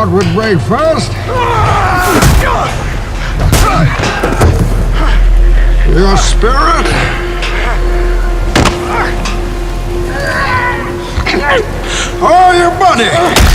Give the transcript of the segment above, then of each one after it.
thought we'd break first? Your spirit? Oh, your buddy!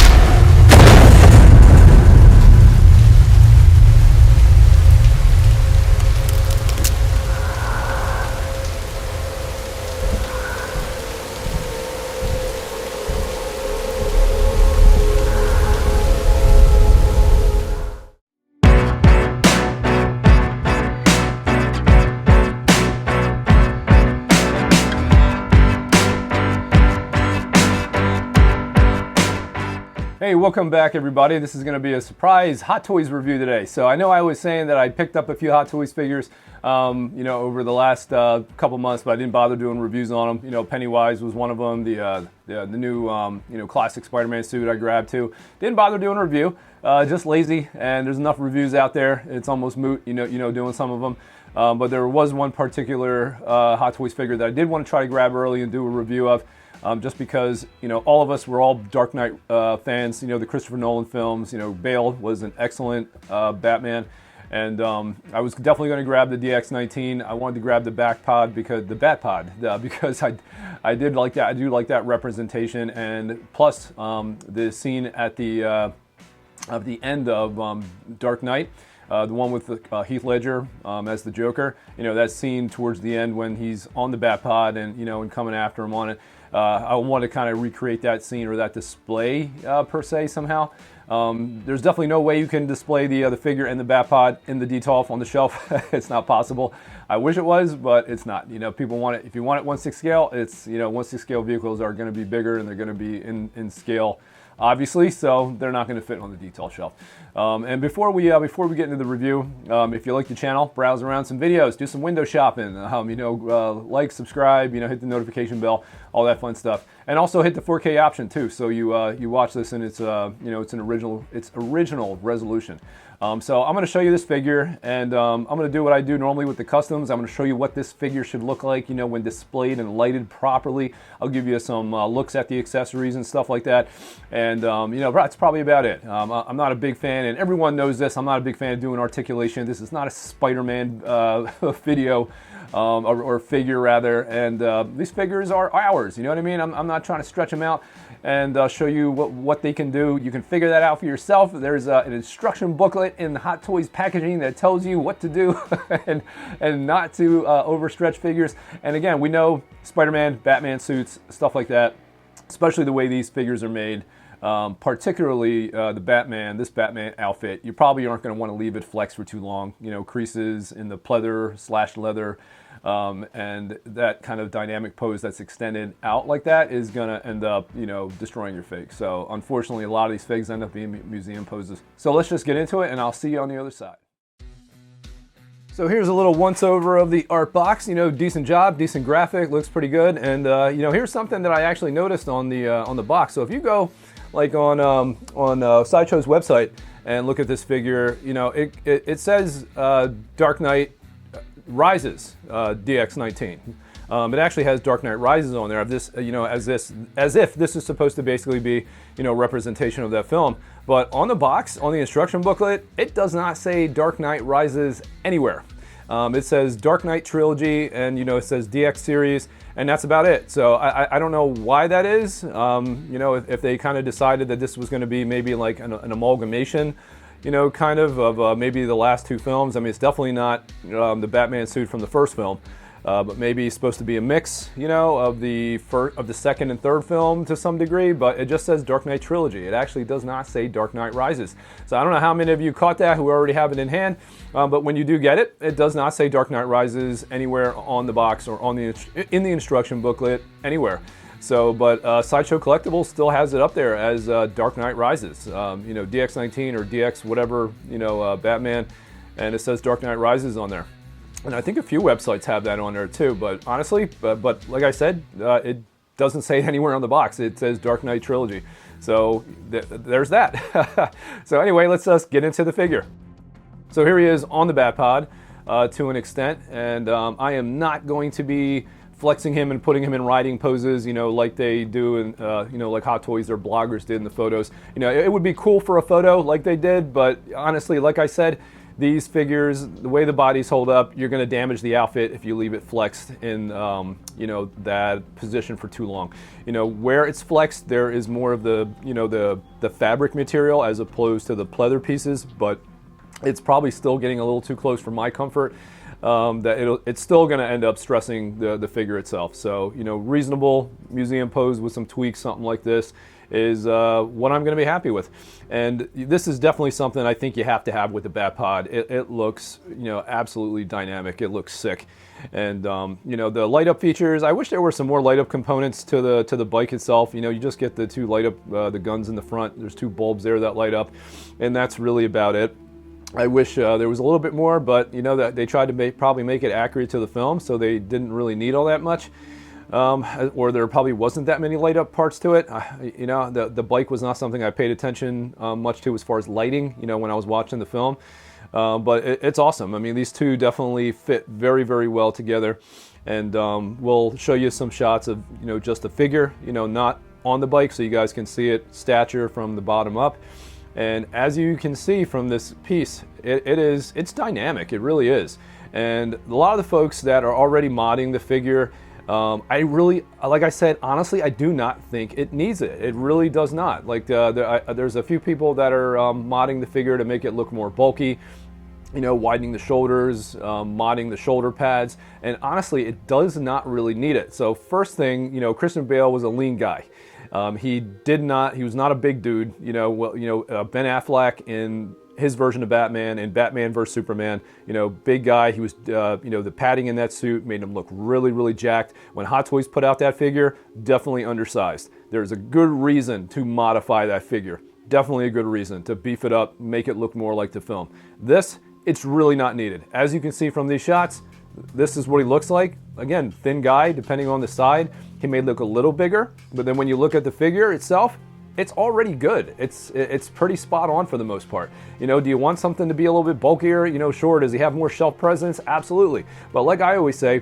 Hey, welcome back everybody. This is going to be a surprise Hot Toys review today. So I know I was saying that I picked up a few Hot Toys figures, over the last couple months, but I didn't bother doing reviews on them. You know, Pennywise was one of them. The new classic Spider-Man suit I grabbed too. Didn't bother doing a review. Just lazy, and there's enough reviews out there. It's almost moot, doing some of them. But there was one particular Hot Toys figure that I did want to try to grab early and do a review of. Just because, all of us were all Dark Knight fans, the Christopher Nolan films. Bale was an excellent Batman, and I was definitely going to grab the DX19. I wanted to grab the back pod because I did like that. I do like that representation, and plus the scene at the end of Dark Knight. The one with Heath Ledger as the Joker, that scene towards the end when he's on the Batpod and coming after him on it. I want to kind of recreate that scene or that display per se somehow. There's definitely no way you can display the figure and the Batpod in the Detolf on the shelf. It's not possible. I wish it was, but it's not. People want it. If you want it 1/6 scale, it's 1/6 scale vehicles are going to be bigger and they're going to be in scale. Obviously, so they're not going to fit on the detail shelf. And before we get into the review, if you like the channel, browse around some videos, do some window shopping. Like, subscribe, hit the notification bell, all that fun stuff, and also hit the 4K option too. So you watch this and it's it's original resolution. So I'm going to show you this figure, and I'm going to do what I do normally with the customs. I'm going to show you what this figure should look like, when displayed and lighted properly. I'll give you some looks at the accessories and stuff like that, and that's probably about it. I'm not a big fan, and everyone knows this, I'm not a big fan of doing articulation. This is not a Spider-Man video. Or figure rather, and these figures are ours, you know what I mean? I'm not trying to stretch them out and show you what they can do. You can figure that out for yourself. There's an instruction booklet in the Hot Toys packaging that tells you what to do and not to overstretch figures. And again, we know Spider-Man, Batman suits, stuff like that, especially the way these figures are made. Particularly this Batman outfit, you probably aren't going to want to leave it flex for too long. Creases in the pleather/leather, and that kind of dynamic pose that's extended out like that is going to end up, destroying your fig. So unfortunately, a lot of these figs end up being museum poses. So let's just get into it, and I'll see you on the other side. So here's a little once-over of the art box. Decent job, decent graphic, looks pretty good. And here's something that I actually noticed on the box. So if you go like on Sideshow's website and look at this figure, it says Dark Knight Rises DX19. It actually has Dark Knight Rises on there. As if this is supposed to basically be representation of that film. But on the box, on the instruction booklet, it does not say Dark Knight Rises anywhere. It says Dark Knight Trilogy, and it says DX series, and that's about it. So I don't know why that is. If they kind of decided that this was going to be maybe like an amalgamation, kind of maybe the last two films. I mean, it's definitely not the Batman suit from the first film. But maybe it's supposed to be a mix, of the second and third film to some degree, but it just says Dark Knight Trilogy. It actually does not say Dark Knight Rises. So I don't know how many of you caught that who already have it in hand, but when you do get it, it does not say Dark Knight Rises anywhere on the box or in the instruction booklet anywhere. So, but Sideshow Collectibles still has it up there as Dark Knight Rises, DX19 or DX whatever, Batman, and it says Dark Knight Rises on there. And I think a few websites have that on there too, but honestly, but like I said, it doesn't say it anywhere on the box. It says Dark Knight Trilogy. So there's that. So anyway, let's get into the figure. So here he is on the Batpod to an extent, and I am not going to be flexing him and putting him in riding poses, like they do in, like Hot Toys or bloggers did in the photos. It would be cool for a photo like they did, but honestly, like I said, these figures, the way the bodies hold up, you're going to damage the outfit if you leave it flexed in, that position for too long. Where it's flexed, there is more of the, the fabric material as opposed to the pleather pieces, but it's probably still getting a little too close for my comfort. That it's still going to end up stressing the figure itself. So, reasonable museum pose with some tweaks, something like this, is what I'm going to be happy with. And this is definitely something I think you have to have with the Bat Pod. It looks, absolutely dynamic. It looks sick. And, the light up features, I wish there were some more light up components to the bike itself. You just get the two light up, the guns in the front. There's two bulbs there that light up, and that's really about it. I wish there was a little bit more, but that they tried to probably make it accurate to the film, so they didn't really need all that much. Or there probably wasn't that many light up parts to it. The bike was not something I paid attention much to as far as lighting, when I was watching the film. But it's awesome. I mean, these two definitely fit very, very well together. And we'll show you some shots of, just the figure, not on the bike, so you guys can see it stature from the bottom up. And as you can see from this piece, it's dynamic. It really is. And a lot of the folks that are already modding the figure, like I said, honestly, I do not think it needs it. It really does not. Like there's a few people that are modding the figure to make it look more bulky, widening the shoulders, modding the shoulder pads, and honestly, it does not really need it. So first thing, Christian Bale was a lean guy. He was not a big dude. Ben Affleck in his version of Batman and Batman vs Superman, big guy. He was, the padding in that suit made him look really, really jacked. When Hot Toys put out that figure, definitely undersized. There's a good reason to modify that figure. Definitely a good reason to beef it up, make it look more like the film. It's really not needed. As you can see from these shots, this is what he looks like. Again, thin guy, depending on the side. He may look a little bigger, but then when you look at the figure itself, it's already good. It's pretty spot on for the most part. Do you want something to be a little bit bulkier? Sure. Does he have more shelf presence? Absolutely. But like I always say,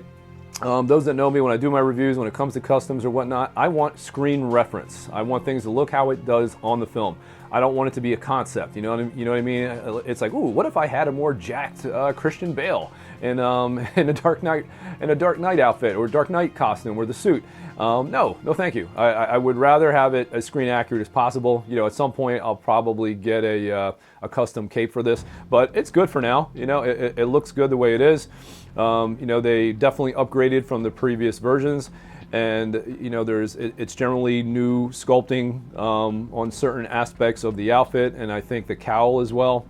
those that know me, when I do my reviews, when it comes to customs or whatnot, I want screen reference. I want things to look how it does on the film. I don't want it to be a concept. You know what I mean? It's like, ooh, what if I had a more jacked Christian Bale in a Dark Knight outfit or Dark Knight costume or the suit? No, thank you. I would rather have it as screen accurate as possible. At some point I'll probably get a custom cape for this, but it's good for now. It looks good the way it is. They definitely upgraded from the previous versions. And it's generally new sculpting on certain aspects of the outfit, and I think the cowl as well.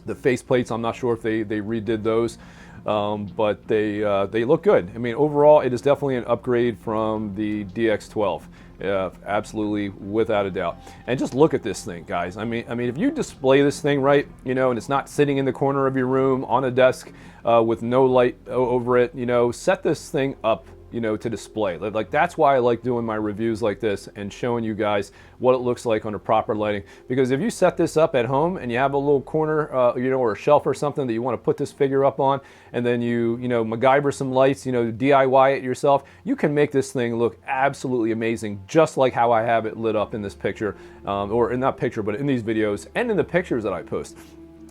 The face plates, I'm not sure if they redid those, but they look good. I mean, overall, it is definitely an upgrade from the DX12. Absolutely, without a doubt. And just look at this thing, guys. I mean, if you display this thing right, and it's not sitting in the corner of your room on a desk with no light over it, set this thing up to display. Like that's why I like doing my reviews like this and showing you guys what it looks like under proper lighting. Because if you set this up at home and you have a little corner, or a shelf or something that you want to put this figure up on, and then you MacGyver some lights, DIY it yourself, you can make this thing look absolutely amazing, just like how I have it lit up in this picture, or in that picture, but in these videos and in the pictures that I post.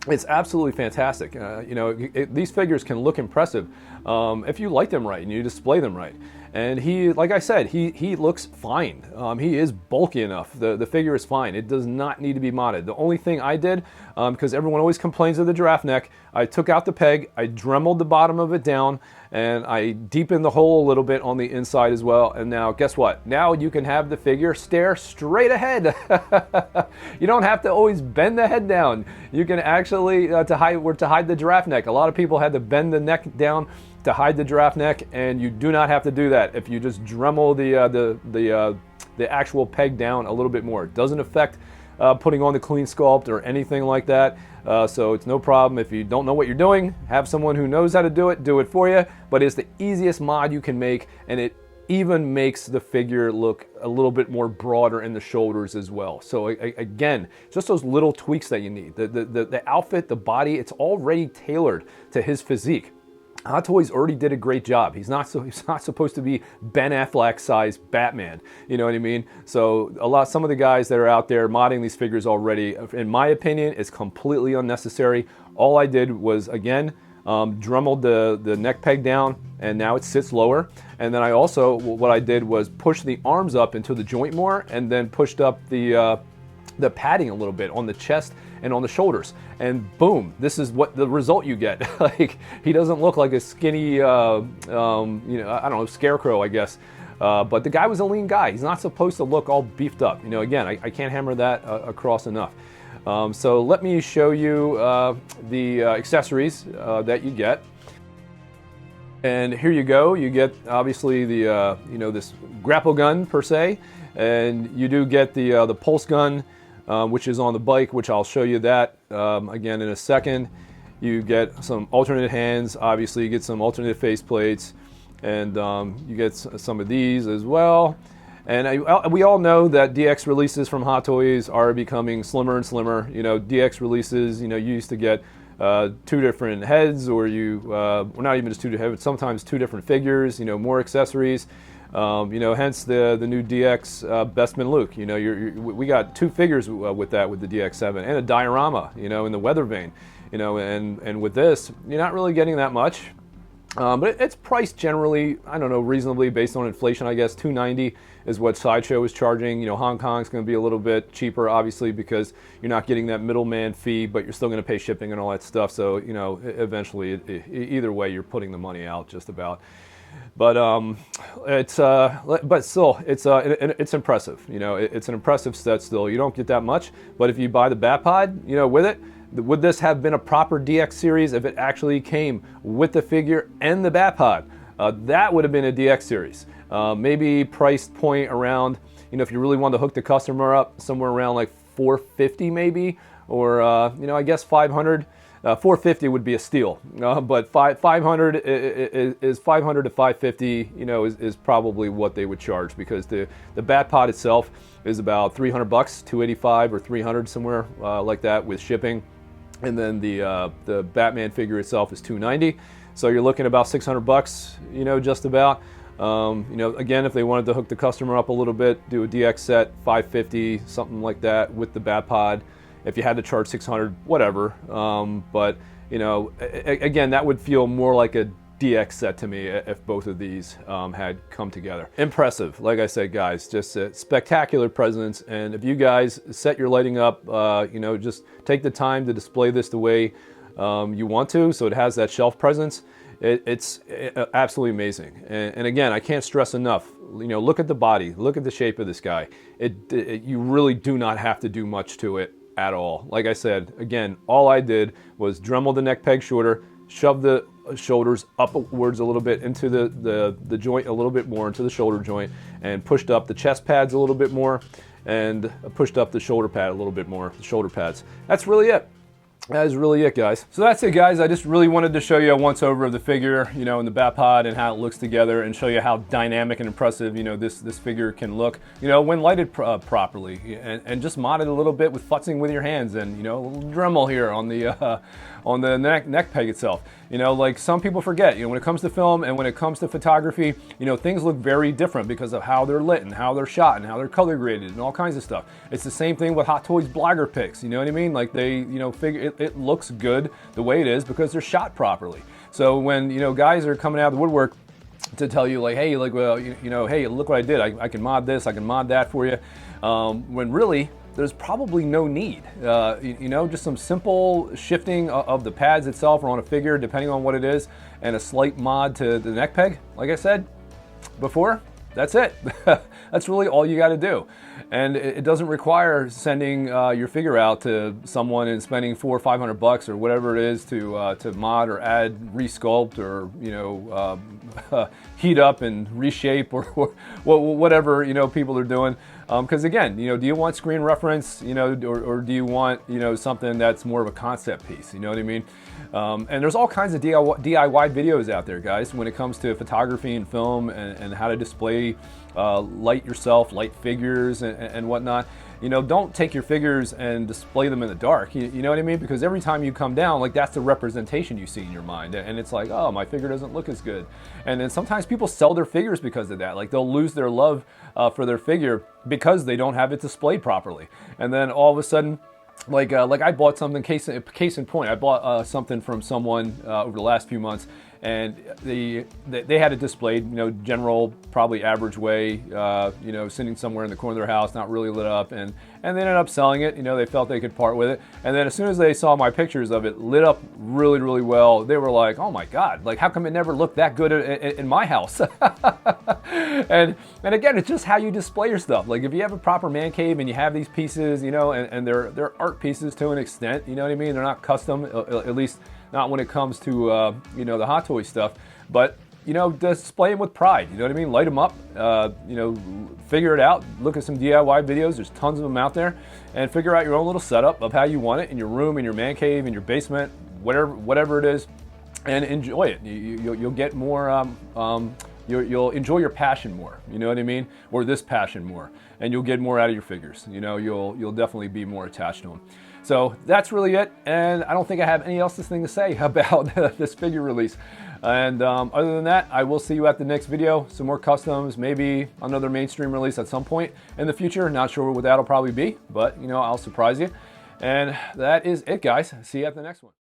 It's absolutely fantastic. These figures can look impressive if you light them right and you display them right. And he, like I said, he looks fine. He is bulky enough. The figure is fine. It does not need to be modded. The only thing I did, because everyone always complains of the giraffe neck, I took out the peg, I dremeled the bottom of it down, and I deepened the hole a little bit on the inside as well. And now, guess what? Now you can have the figure stare straight ahead. You don't have to always bend the head down. You can actually, to hide the giraffe neck. A lot of people had to bend the neck down to hide the giraffe neck, and you do not have to do that if you just dremel the actual peg down a little bit more. It doesn't affect putting on the clean sculpt or anything like that. So it's no problem. If you don't know what you're doing, have someone who knows how to do it for you. But it's the easiest mod you can make, and it even makes the figure look a little bit more broader in the shoulders as well. So again, just those little tweaks that you need. The outfit, the body, it's already tailored to his physique. Hot Toys already did a great job. He's not supposed to be Ben Affleck sized Batman. You know what I mean? So some of the guys that are out there modding these figures already, in my opinion, is completely unnecessary. All I did was, again, dremelled the neck peg down, and now it sits lower. And then what I did was push the arms up into the joint more, and then pushed up the padding a little bit on the chest and on the shoulders, and boom, this is what the result you get. Like, he doesn't look like a skinny, I don't know, scarecrow, I guess. But the guy was a lean guy. He's not supposed to look all beefed up. Again, I can't hammer that across enough. So let me show you the accessories that you get. And here you go. You get obviously the this grapple gun per se, and you do get the pulse gun, which is on the bike, which I'll show you that again in a second. You get some alternate hands. Obviously, you get some alternate face plates, and you get some of these as well. And we all know that DX releases from Hot Toys are becoming slimmer and slimmer. DX releases, you used to get 2 different heads, or or not even just 2 different heads, sometimes 2 different figures, more accessories. Hence the new DX Bestman Luke. We got 2 figures with the DX7, and a diorama, in the weather vane. And with this, you're not really getting that much. But it's priced generally, I don't know, reasonably based on inflation, I guess. $290 is what Sideshow is charging. Hong Kong's going to be a little bit cheaper, obviously, because you're not getting that middleman fee, but you're still going to pay shipping and all that stuff. So, eventually, either way, you're putting the money out just about. But still, it's impressive. It's an impressive set still. You don't get that much, but if you buy the Batpod, with it. Would this have been a proper DX series if it actually came with the figure and the Batpod? That would have been a DX series. Maybe price point around, if you really wanted to hook the customer up, somewhere around like $450 maybe, or I guess $500. $450 would be a steal, but $500 is $500 to $550. Is probably what they would charge, because the Batpod itself is about $300, $285 or $300 somewhere like that with shipping. And then the Batman figure itself is $290, so you're looking about $600, just about. Again, if they wanted to hook the customer up a little bit, do a DX set, $550, something like that with the Batpod. If you had to charge $600, whatever. But again, that would feel more like a DX set to me if both of these had come together. Impressive, like I said, guys, just a spectacular presence. And if you guys set your lighting up, just take the time to display this the way you want to, so it has that shelf presence. It's absolutely amazing. And again, I can't stress enough, look at the body, look at the shape of this guy. You really do not have to do much to it at all. Like I said, again, all I did was dremel the neck peg shorter, shove the shoulders upwards a little bit into the joint a little bit more, into the shoulder joint, and pushed up the chest pads a little bit more, and pushed up the shoulder pad a little bit more, the shoulder pads. That's really it. That is really it, guys. So that's it, guys. I just really wanted to show you a once-over of the figure, and the Batpod and how it looks together, and show you how dynamic and impressive, this figure can look, when lighted properly, and just mod it a little bit with futzing with your hands, and, a little Dremel here on the neck peg itself. Like some people forget, when it comes to film and when it comes to photography, things look very different because of how they're lit and how they're shot and how they're color graded and all kinds of stuff. It's the same thing with Hot Toys blogger pics, you know what I mean? Like they, figure it looks good the way it is because they're shot properly. So when, guys are coming out of the woodwork to tell you like, hey, like, well, hey, look what I did. I can mod this, I can mod that for you. When really, there's probably no need. Just some simple shifting of the pads itself or on a figure, depending on what it is, and a slight mod to the neck peg, like I said before, that's it. That's really all you got to do. And it doesn't require sending your figure out to someone and spending $400 or $500 or whatever it is to mod or add, resculpt, or heat up and reshape or whatever people are doing. Because again, do you want screen reference, or do you want something that's more of a concept piece? You know what I mean? And there's all kinds of DIY videos out there, guys, when it comes to photography and film and how to display light yourself, light figures and whatnot. You know, don't take your figures and display them in the dark. You know what I mean? Because every time you come down, like, that's the representation you see in your mind. And it's like, oh, my figure doesn't look as good. And then sometimes people sell their figures because of that. Like, they'll lose their love for their figure because they don't have it displayed properly. And then all of a sudden, like I bought something, case in point, I bought something from someone over the last few months, and they had it displayed, you know, general, probably average way, you know, sitting somewhere in the corner of their house, not really lit up, and they ended up selling it. You know, they felt they could part with it, and then as soon as they saw my pictures of it lit up really, really well, they were like, oh my God, like, how come it never looked that good in my house? and again, it's just how you display your stuff. Like, if you have a proper man cave and you have these pieces, you know, and they're art pieces to an extent, you know what I mean? They're not custom, at least not when it comes to, you know, the Hot Toy stuff, but, you know, display them with pride, you know what I mean? Light them up, you know, figure it out, look at some DIY videos, there's tons of them out there, and figure out your own little setup of how you want it in your room, in your man cave, in your basement, whatever it is, and enjoy it. You'll get more, you'll enjoy your passion more, you know what I mean? Or this passion more, and you'll get more out of your figures. You know, you'll definitely be more attached to them. So that's really it, and I don't think I have any else thing to say about this figure release. And other than that, I will see you at the next video. Some more customs, maybe another mainstream release at some point in the future. Not sure what that'll probably be, but, you know, I'll surprise you. And that is it, guys. See you at the next one.